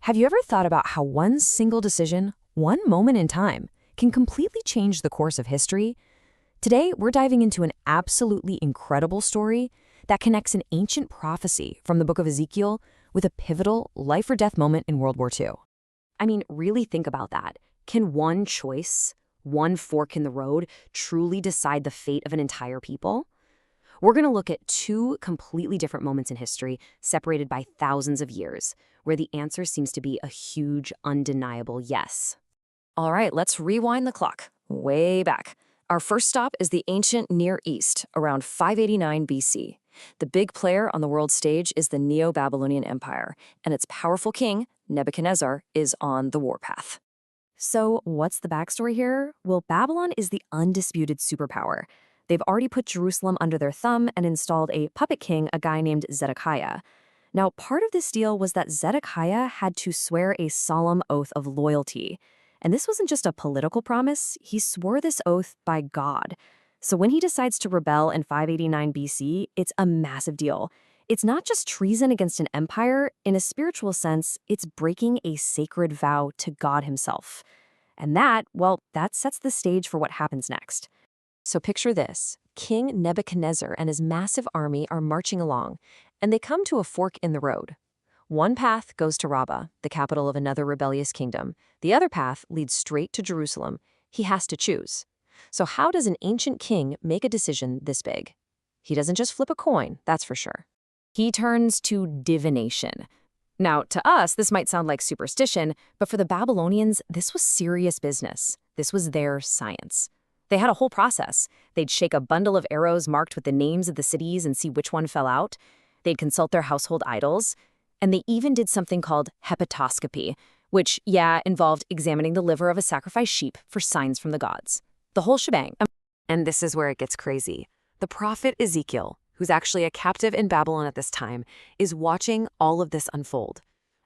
Have you ever thought about how one single decision, one moment in time, can completely change the course of history? Today, we're diving into an absolutely incredible story that connects an ancient prophecy from the book of Ezekiel with a pivotal life-or-death moment in World War II. I mean, really think about that. Can one choice, one fork in the road, truly decide the fate of an entire people? We're going to look at two completely different moments in history separated by thousands of years, where the answer seems to be a huge, undeniable yes. All right, let's rewind the clock, way back. Our first stop is the ancient Near East, around 589 BC. The big player on the world stage is the Neo-Babylonian Empire, and its powerful king, Nebuchadnezzar, is on the warpath. So what's the backstory here? Well, Babylon is the undisputed superpower. They've already put Jerusalem under their thumb and installed a puppet king, a guy named Zedekiah. Now, part of this deal was that Zedekiah had to swear a solemn oath of loyalty. And this wasn't just a political promise, he swore this oath by God. So when he decides to rebel in 589 BC, it's a massive deal. It's not just treason against an empire. In a spiritual sense, it's breaking a sacred vow to God himself. And that sets the stage for what happens next. So picture this. King Nebuchadnezzar and his massive army are marching along, and they come to a fork in the road. One path goes to Rabbah, the capital of another rebellious kingdom. The other path leads straight to Jerusalem. He has to choose. So how does an ancient king make a decision this big? He doesn't just flip a coin, that's for sure. He turns to divination. Now, to us, this might sound like superstition, but for the Babylonians, this was serious business. This was their science. They had a whole process. They'd shake a bundle of arrows marked with the names of the cities and see which one fell out. They'd consult their household idols. And they even did something called hepatoscopy, which, involved examining the liver of a sacrificed sheep for signs from the gods. The whole shebang. And this is where it gets crazy. The prophet Ezekiel, who's actually a captive in Babylon at this time, is watching all of this unfold.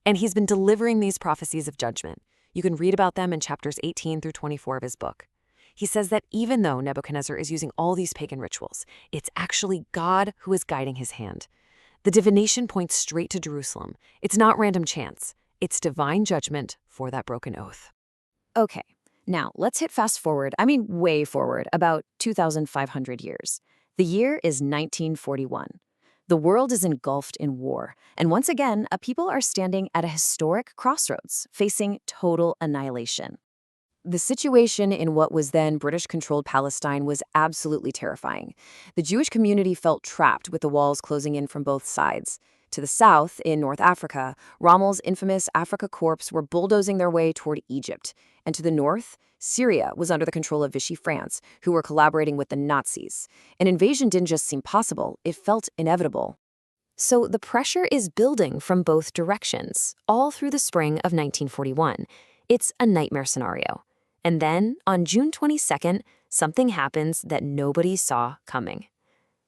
And he's been delivering these prophecies of judgment. You can read about them in chapters 18 through 24 of his book. He says that even though Nebuchadnezzar is using all these pagan rituals, it's actually God who is guiding his hand. The divination points straight to Jerusalem. It's not random chance. It's divine judgment for that broken oath. Okay, now let's hit fast forward, way forward, about 2,500 years. The year is 1941. The world is engulfed in war, and once again, a people are standing at a historic crossroads, facing total annihilation. The situation in what was then British-controlled Palestine was absolutely terrifying. The Jewish community felt trapped with the walls closing in from both sides. To the south, in North Africa, Rommel's infamous Afrika Korps were bulldozing their way toward Egypt. And to the north, Syria was under the control of Vichy France, who were collaborating with the Nazis. An invasion didn't just seem possible, it felt inevitable. So the pressure is building from both directions, all through the spring of 1941. It's a nightmare scenario. And then, on June 22nd, something happens that nobody saw coming.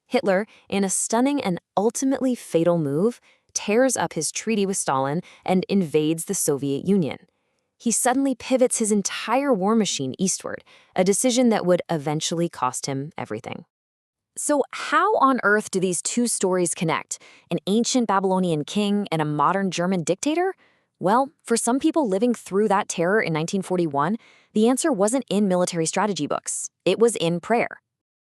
Hitler, in a stunning and ultimately fatal move, tears up his treaty with Stalin and invades the Soviet Union. He suddenly pivots his entire war machine eastward, a decision that would eventually cost him everything. So how on earth do these two stories connect? An ancient Babylonian king and a modern German dictator? Well, for some people living through that terror in 1941, the answer wasn't in military strategy books. It was in prayer.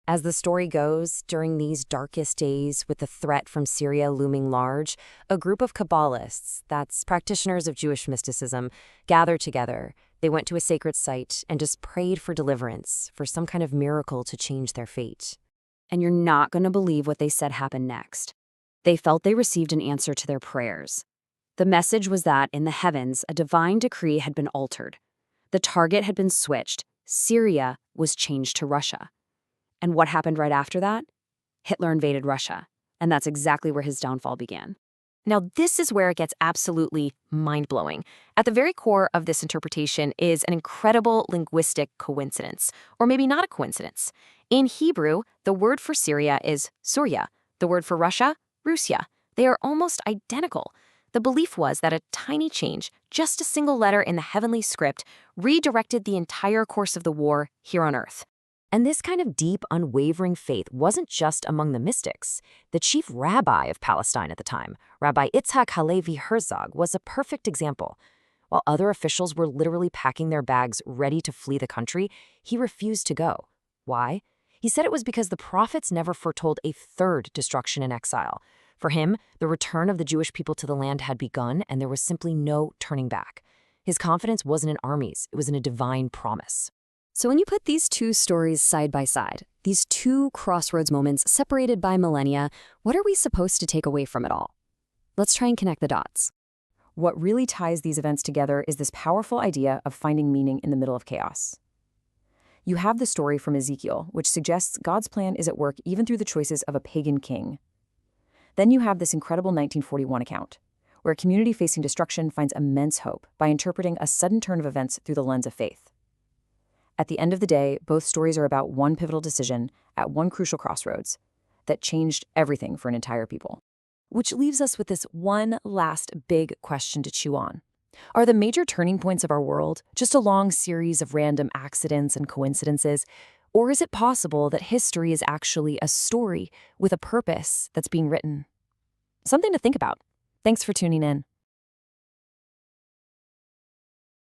As the story goes, during these darkest days with the threat from Syria looming large, a group of Kabbalists, that's practitioners of Jewish mysticism, gathered together. They went to a sacred site and just prayed for deliverance, for some kind of miracle to change their fate. And you're not going to believe what they said happened next. They felt they received an answer to their prayers. The message was that in the heavens, a divine decree had been altered. The target had been switched. Syria was changed to Russia. And what happened right after that? Hitler invaded Russia, and that's exactly where his downfall began. Now, this is where it gets absolutely mind-blowing. At the very core of this interpretation is an incredible linguistic coincidence, or maybe not a coincidence. In Hebrew, the word for Syria is Surya. The word for Russia, Russia. They are almost identical. The belief was that a tiny change, just a single letter in the heavenly script, redirected the entire course of the war here on Earth. And this kind of deep, unwavering faith wasn't just among the mystics. The chief rabbi of Palestine at the time, Rabbi Itzhak Halevi Herzog, was a perfect example. While other officials were literally packing their bags ready to flee the country, he refused to go. Why? He said it was because the prophets never foretold a third destruction and exile. For him, the return of the Jewish people to the land had begun, and there was simply no turning back. His confidence wasn't in armies, it was in a divine promise. So when you put these two stories side by side, these two crossroads moments separated by millennia, what are we supposed to take away from it all? Let's try and connect the dots. What really ties these events together is this powerful idea of finding meaning in the middle of chaos. You have the story from Ezekiel, which suggests God's plan is at work even through the choices of a pagan king. Then you have this incredible 1941 account, where a community facing destruction finds immense hope by interpreting a sudden turn of events through the lens of faith. At the end of the day, both stories are about one pivotal decision at one crucial crossroads that changed everything for an entire people. Which leaves us with this one last big question to chew on. Are the major turning points of our world just a long series of random accidents and coincidences? Or is it possible that history is actually a story with a purpose that's being written? Something to think about. Thanks for tuning in.